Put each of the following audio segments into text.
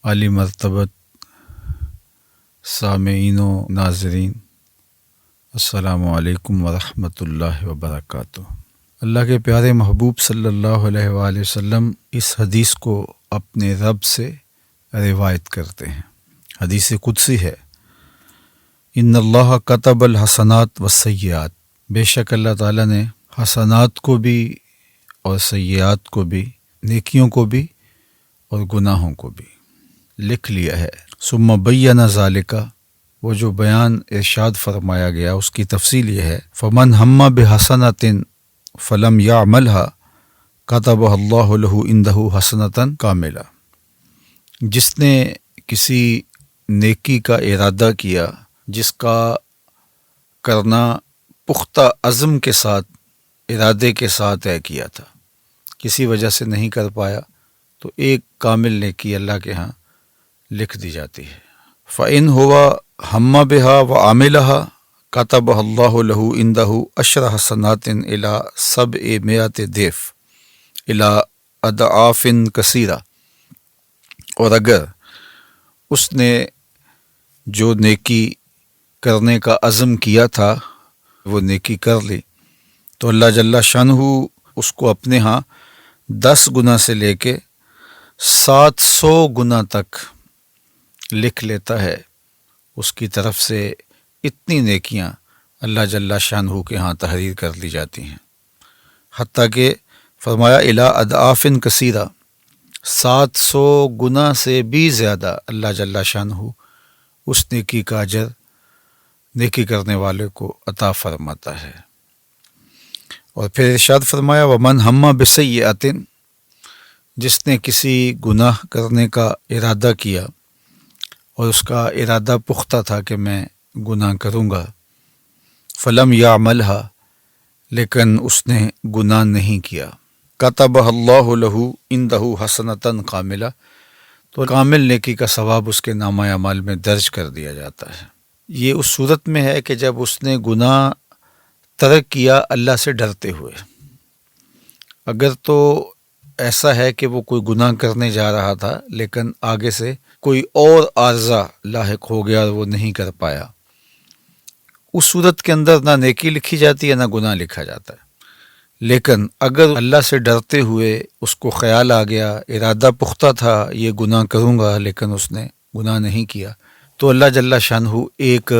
عالی مرتبت سامعین و ناظرین، السلام علیکم ورحمۃ اللہ وبرکاتہ۔ اللہ کے پیارے محبوب صلی اللہ علیہ وآلہ وسلم اس حدیث کو اپنے رب سے روایت کرتے ہیں۔ حدیث قدسی ہے، ان اللہ کتب الحسنات والسیئات، بے شک اللہ تعالیٰ نے حسنات کو بھی اور سیئات کو بھی، نیکیوں کو بھی اور گناہوں کو بھی لکھ لیا ہے۔ ثم بین ذالک، وہ جو بیان ارشاد فرمایا گیا اس کی تفصیل یہ ہے، فمن ہم بحسنۃ فلم یعملھا کتبہ اللہ لہ عندہ حسنۃ کاملہ، جس نے کسی نیکی کا ارادہ کیا جس کا کرنا پختہ عزم کے ساتھ، ارادے کے ساتھ طے کیا تھا، کسی وجہ سے نہیں کر پایا، تو ایک کامل نیکی اللہ کے ہاں لکھ دی جاتی ہے۔ فَإِنْ هُوَ ہَمَّ بِهَا وَعَمِلَهَا كَتَبَهَا اللَّهُ لَهُ عِنْدَهُ عَشْرَ حَسَنَاتٍ إِلَى 700 ضِعْف إِلَى أَضْعَافٍ كَثِيرَةٍ، اور اگر اس نے جو نیکی کرنے کا عزم کیا تھا وہ نیکی کر لی، تو اللہ جل شانہ اس کو اپنے ہاں 10 گنا سے لے کے 700 گنا تک لکھ لیتا ہے۔ اس کی طرف سے اتنی نیکیاں اللہ جل شانہ کے ہاں تحریر کر لی جاتی ہیں، حتیٰ کہ فرمایا الی اضعاف کثیرہ، 700 گنا سے بھی زیادہ اللہ جل شانہ اس نیکی کا اجر نیکی کرنے والے کو عطا فرماتا ہے۔ اور پھر ارشاد فرمایا ومن ہم بسیئۃ، جس نے کسی گناہ کرنے کا ارادہ کیا اور اس کا ارادہ پختہ تھا کہ میں گناہ کروں گا، فلم یعملھا، لیکن اس نے گناہ نہیں کیا، کتبہ اللہ لہ عندہ حسنۃ کاملہ، تو کامل نیکی کا ثواب اس کے نامہ اعمال میں درج کر دیا جاتا ہے۔ یہ اس صورت میں ہے کہ جب اس نے گناہ ترک کیا اللہ سے ڈرتے ہوئے۔ اگر تو ایسا ہے کہ وہ کوئی گناہ کرنے جا رہا تھا لیکن آگے سے کوئی اور عارضہ لاحق ہو گیا اور وہ نہیں کر پایا، اس صورت کے اندر نہ نیکی لکھی جاتی ہے نہ گناہ لکھا جاتا ہے۔ لیکن اگر اللہ سے ڈرتے ہوئے اس کو خیال آ گیا، ارادہ پختہ تھا یہ گناہ کروں گا لیکن اس نے گناہ نہیں کیا، تو اللہ جل شانہ ایک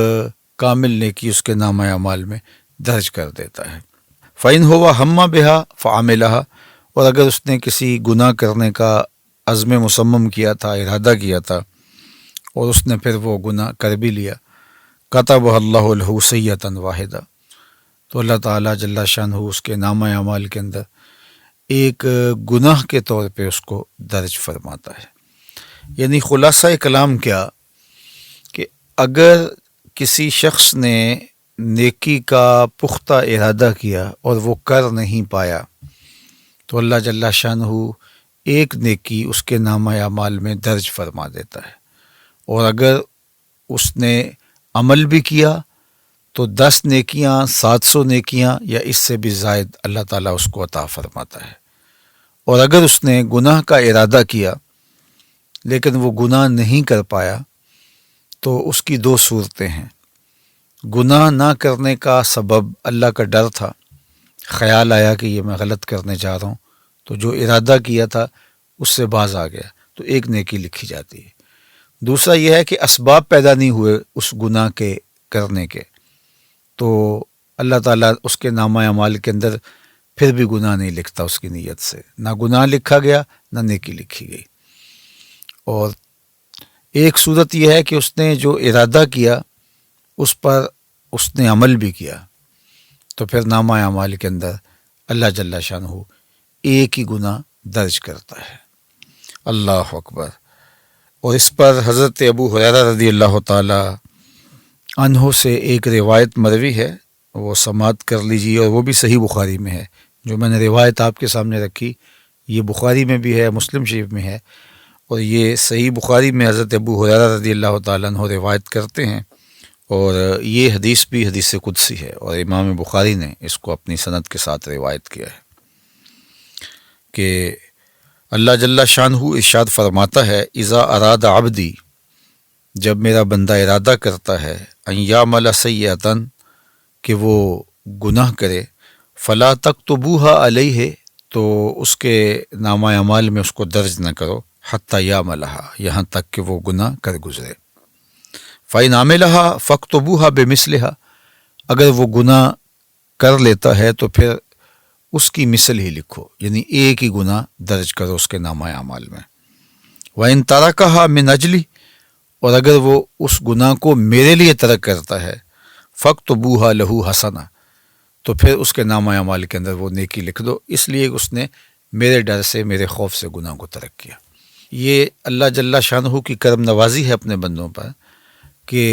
کامل نیکی اس کے نامہ اعمال میں درج کر دیتا ہے۔ فَإِنْ هُوَ ہَمَّ بِهَا فَعَمِلَهَا، اور اگر اس نے کسی گناہ کرنے کا عزم مصمم کیا تھا، ارادہ کیا تھا، اور اس نے پھر وہ گناہ کر بھی لیا، كَتَبَهَا اللَّهُ لَهُ سَیِّئَةً وَاحِدَةً، تو اللہ تعالیٰ جل شانہ اس کے نامہ اعمال کے اندر ایک گناہ کے طور پہ اس کو درج فرماتا ہے۔ یعنی خلاصہ کلام کیا کہ اگر کسی شخص نے نیکی کا پختہ ارادہ کیا اور وہ کر نہیں پایا، تو اللہ جل شانہ ایک نیکی اس کے نامہ اعمال میں درج فرما دیتا ہے، اور اگر اس نے عمل بھی کیا تو 10 نیکیاں، 700 نیکیاں یا اس سے بھی زائد اللہ تعالیٰ اس کو عطا فرماتا ہے۔ اور اگر اس نے گناہ کا ارادہ کیا لیکن وہ گناہ نہیں کر پایا، تو اس کی 2 صورتیں ہیں۔ گناہ نہ کرنے کا سبب اللہ کا ڈر تھا، خیال آیا کہ یہ میں غلط کرنے جا رہا ہوں، تو جو ارادہ کیا تھا اس سے باز آ گیا، تو ایک نیکی لکھی جاتی ہے۔ دوسرا یہ ہے کہ اسباب پیدا نہیں ہوئے اس گناہ کے کرنے کے، تو اللہ تعالیٰ اس کے نامہ اعمال کے اندر پھر بھی گناہ نہیں لکھتا، اس کی نیت سے نہ گناہ لکھا گیا نہ نیکی لکھی گئی۔ اور ایک صورت یہ ہے کہ اس نے جو ارادہ کیا اس پر اس نے عمل بھی کیا، تو پھر نامہ اعمال کے اندر اللہ جل شانہ ایک ہی گناہ درج کرتا ہے۔ اللہ اکبر۔ اور اس پر حضرت ابو ہریرہ رضی اللہ تعالی عنہ سے ایک روایت مروی ہے، وہ سماعت کر لیجیے، اور وہ بھی صحیح بخاری میں ہے۔ جو میں نے روایت آپ کے سامنے رکھی یہ بخاری میں بھی ہے، مسلم شریف میں ہے، اور یہ صحیح بخاری میں حضرت ابو ہریرہ رضی اللہ تعالیٰ عنہ روایت کرتے ہیں، اور یہ حدیث بھی حدیث قدسی ہے، اور امام بخاری نے اس کو اپنی سند کے ساتھ روایت کیا ہے کہ اللہ جل شانہ ارشاد فرماتا ہے اذا اراد عبدی، جب میرا بندہ ارادہ کرتا ہے ان یعمل سیئۃ، کہ وہ گناہ کرے، فلا تکتبوها علیہ، تو اس کے نامہ اعمال میں اس کو درج نہ کرو، حتی یعملها، یہاں تک کہ وہ گناہ کر گزرے۔ فإن عملها فاکتبوها بمثلها، اگر وہ گناہ کر لیتا ہے تو پھر اس کی مثل ہی لکھو، یعنی ایک ہی گناہ درج کرو اس کے نامہ اعمال میں۔ وَإِن تَرَكَهَا مِنْ أَجْلِ، اور اگر وہ اس گناہ کو میرے لیے ترک کرتا ہے، فَاكْتُبُوهَا لَهُ حَسَنَةً، تو پھر اس کے نامہ اعمال کے اندر وہ نیکی لکھ دو، اس لیے اس نے میرے ڈر سے، میرے خوف سے گناہ کو ترک کیا۔ یہ اللہ جل شانہ کی کرم نوازی ہے اپنے بندوں پر کہ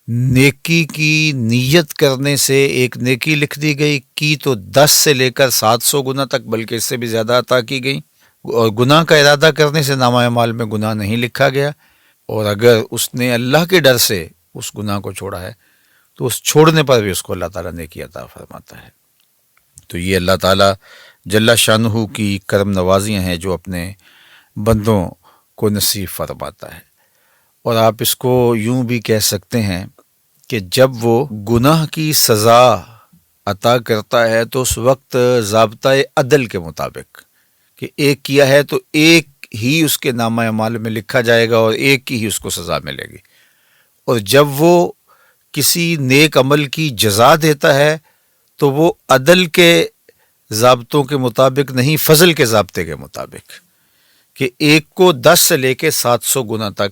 نیکی کی نیت کرنے سے ایک نیکی لکھ دی گئی، کی تو 10 سے لے کر 700 گنا تک، بلکہ اس سے بھی زیادہ عطا کی گئی، اور گناہ کا ارادہ کرنے سے نامہ اعمال میں گناہ نہیں لکھا گیا، اور اگر اس نے اللہ کے ڈر سے اس گناہ کو چھوڑا ہے تو اس چھوڑنے پر بھی اس کو اللہ تعالیٰ نیکی عطا فرماتا ہے۔ تو یہ اللہ تعالیٰ جل شانہ کی کرم نوازیاں ہیں جو اپنے بندوں کو نصیب فرماتا ہے۔ اور آپ اس کو یوں بھی کہہ سکتے ہیں کہ جب وہ گناہ کی سزا عطا کرتا ہے تو اس وقت ضابطۂ عدل کے مطابق کہ ایک کیا ہے تو ایک ہی اس کے نامہ اعمال میں لکھا جائے گا اور ایک کی ہی اس کو سزا ملے گی، اور جب وہ کسی نیک عمل کی جزا دیتا ہے تو وہ عدل کے ضابطوں کے مطابق نہیں، فضل کے ضابطے کے مطابق، کہ ایک کو 10 سے لے کے 700 گنا تک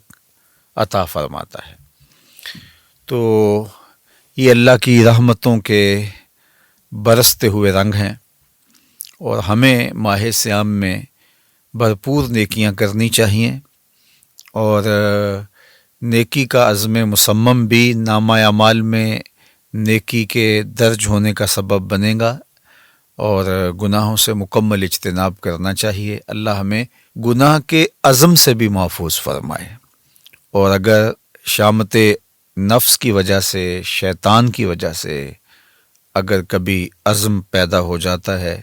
عطا فرماتا ہے۔ تو یہ اللہ کی رحمتوں کے برستے ہوئے رنگ ہیں، اور ہمیں ماہ صیام میں بھرپور نیکیاں کرنی چاہیے، اور نیکی کا عزم مصمم بھی نامہ اعمال میں نیکی کے درج ہونے کا سبب بنے گا، اور گناہوں سے مکمل اجتناب کرنا چاہیے۔ اللہ ہمیں گناہ کے عزم سے بھی محفوظ فرمائے، اور اگر شامت نفس کی وجہ سے، شیطان کی وجہ سے اگر کبھی عزم پیدا ہو جاتا ہے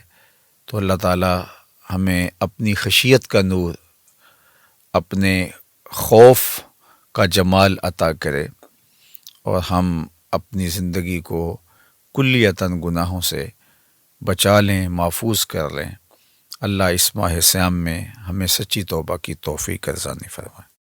تو اللہ تعالیٰ ہمیں اپنی خشیت کا نور، اپنے خوف کا جمال عطا کرے، اور ہم اپنی زندگی کو کلیتاً گناہوں سے بچا لیں، محفوظ کر لیں۔ اللہ اس ماہ صیام میں ہمیں سچی توبہ کی توفیق ارزانی فرمائے۔